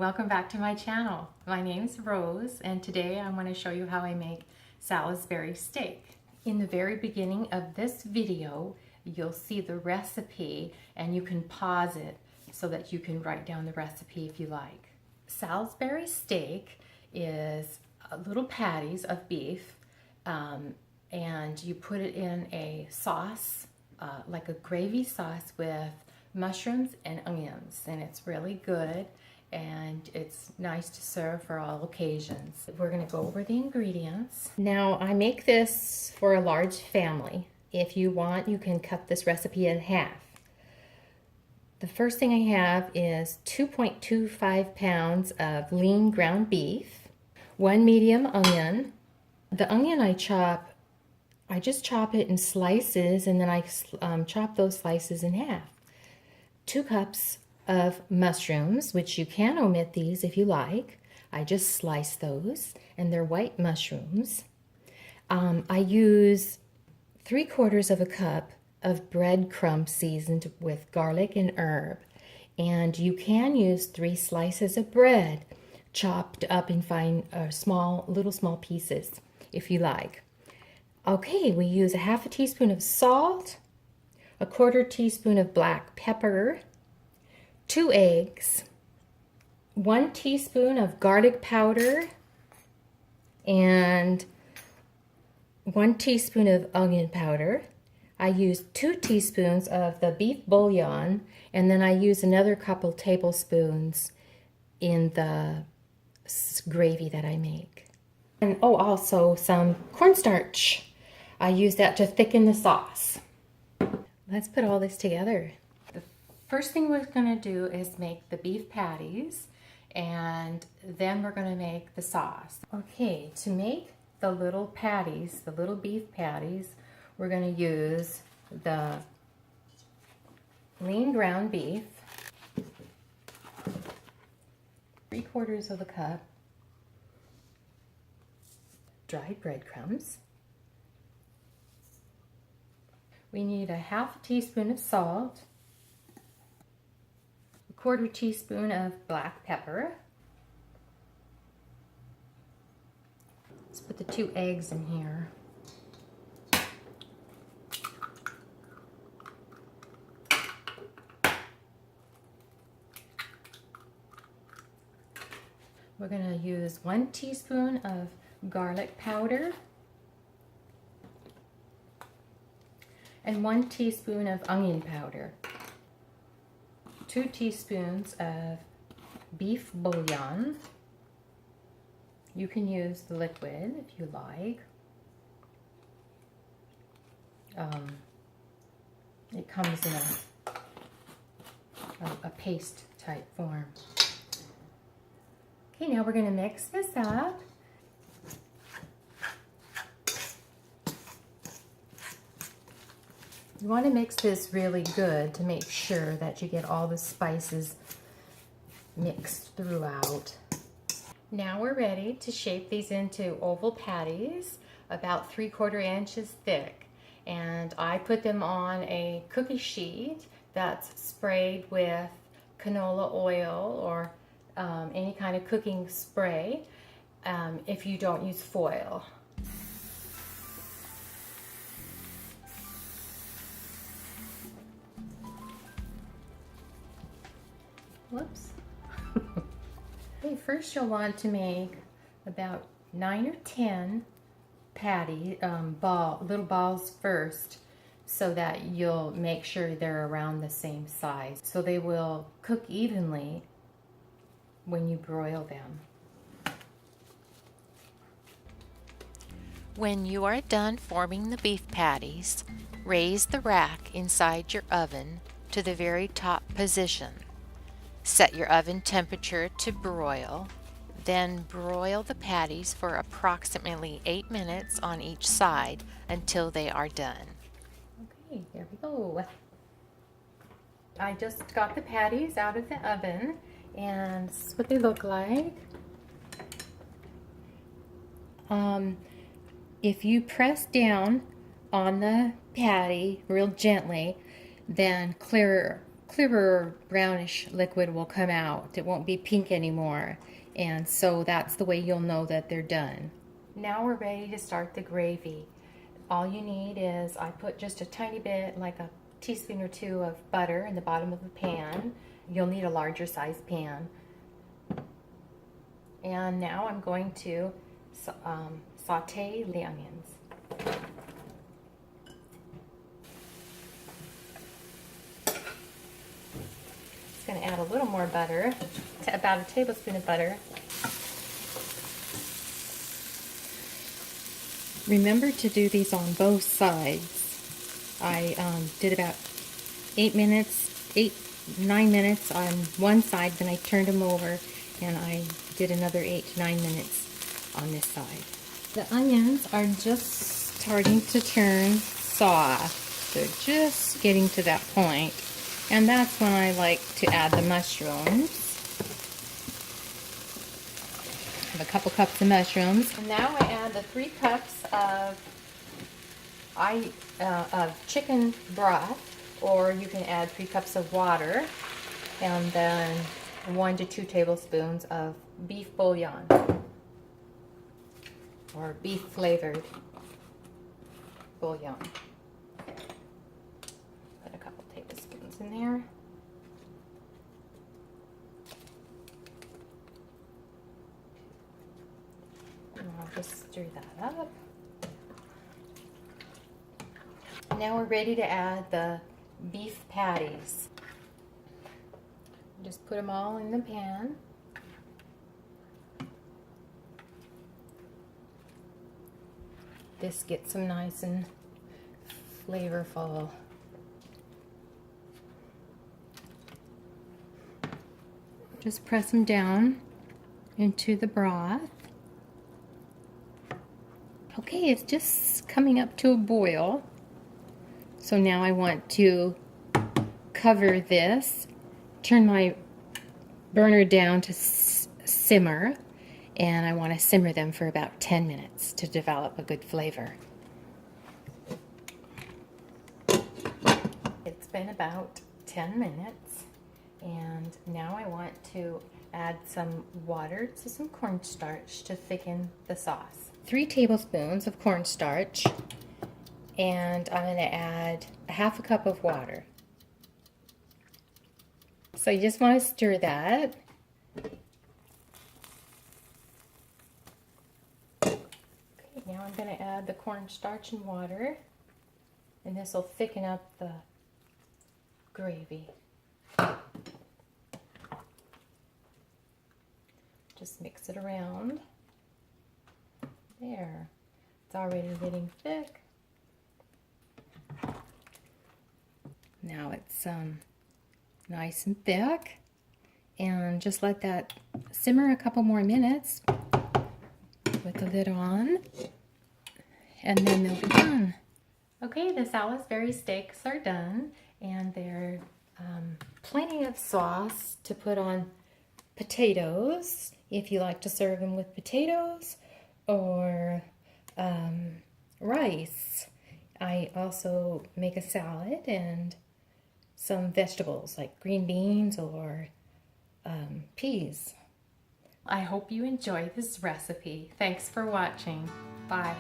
welcome back to my channel. My name's Rose and today I want to show you how I make Salisbury steak. In the very beginning of this video you'll see the recipe and you can pause it so that you can write down the recipe if you like. Salisbury steak is little patties of beef and you put it in a sauce, like a gravy sauce with mushrooms and onions, and it's really good and it's nice to serve for all occasions. We're going to go over the ingredients. Now I make this for a large family. If you want, you can cut this recipe in half. The first thing I have is 2.25 pounds of lean ground beef, 1 medium onion. The onion I just chop it in slices and then I chop those slices in half. 2 cups of mushrooms, which you can omit these if you like. I just slice those, and they're white mushrooms. I use 3/4 of a cup of breadcrumb seasoned with garlic and herb, and you can use 3 slices of bread chopped up in fine small pieces if you like. Okay, we use a 1/2 teaspoon of salt, a 1/4 teaspoon of black pepper, 2 eggs, 1 teaspoon of garlic powder, and 1 teaspoon of onion powder. I use 2 teaspoons of the beef bouillon, and then I use another couple tablespoons in the gravy that I make. And oh, also some cornstarch. I use that to thicken the sauce. Let's put all this together. The first thing we're going to do is make the beef patties, and then we're going to make the sauce. Okay, to make the little patties, the little beef patties, we're going to use the lean ground beef, 3/4 of a cup dried breadcrumbs. We need a 1/2 teaspoon of salt, a 1/4 teaspoon of black pepper. Let's put the 2 eggs in here. We're going to use 1 teaspoon of garlic powder and 1 teaspoon of onion powder, 2 teaspoons of beef bouillon. You can use the liquid if you like. It comes in a paste type form. Okay, now we're going to mix this up. You want to mix this really good to make sure that you get all the spices mixed throughout. Now we're ready to shape these into oval patties about 3/4 inches thick. And I put them on a cookie sheet that's sprayed with canola oil or any kind of cooking spray if you don't use foil. Whoops. Okay, first you'll want to make about 9 or 10 little balls first, so that you'll make sure they're around the same size, so they will cook evenly when you broil them. When you are done forming the beef patties, raise the rack inside your oven to the very top position. Set your oven temperature to broil, then broil the patties for approximately 8 minutes on each side until they are done. Okay, there we go. I just got the patties out of the oven, and this is what they look like. If you press down on the patty real gently, then clear clearer brownish liquid will come out. It won't be pink anymore. And so that's the way you'll know that they're done. Now we're ready to start the gravy. All you need is, I put just a tiny bit, like a teaspoon or two of butter in the bottom of the pan. You'll need a larger size pan. And now I'm going to saute the onions. Just going to add a little more butter, about a tablespoon of butter. Remember to do these on both sides. I did about 9 minutes on one side, then I turned them over and I did another 8 to 9 minutes on this side. The onions are just starting to turn soft. They're just getting to that point. And that's when I like to add the mushrooms. I have a couple cups of mushrooms. And now I add the 3 cups of chicken broth, or you can add 3 cups of water, and then 1 to 2 tablespoons of beef bouillon, or beef flavored bouillon. Put a couple tablespoons in there. And I'll just stir that up. Now we're ready to add the beef patties. Just put them all in the pan. This gets them nice and flavorful. Just press them down into the broth. Okay, it's just coming up to a boil. So now I want to cover this, turn my burner down to simmer, and I want to simmer them for about 10 minutes to develop a good flavor. It's been about 10 minutes, and now I want to add some water to some cornstarch to thicken the sauce. 3 tablespoons of cornstarch, and I'm going to add a half a cup of water. So you just want to stir that. Okay, now I'm going to add the cornstarch and water, and this will thicken up the gravy. Just mix it around. There. It's already getting thick. Now it's nice and thick, and just let that simmer a couple more minutes with the lid on, and then they'll be done. Okay, the Salisbury steaks are done, and they're plenty of sauce to put on potatoes if you like to serve them with potatoes or rice. I also make a salad and some vegetables like green beans or peas. I hope you enjoy this recipe. Thanks for watching. Bye.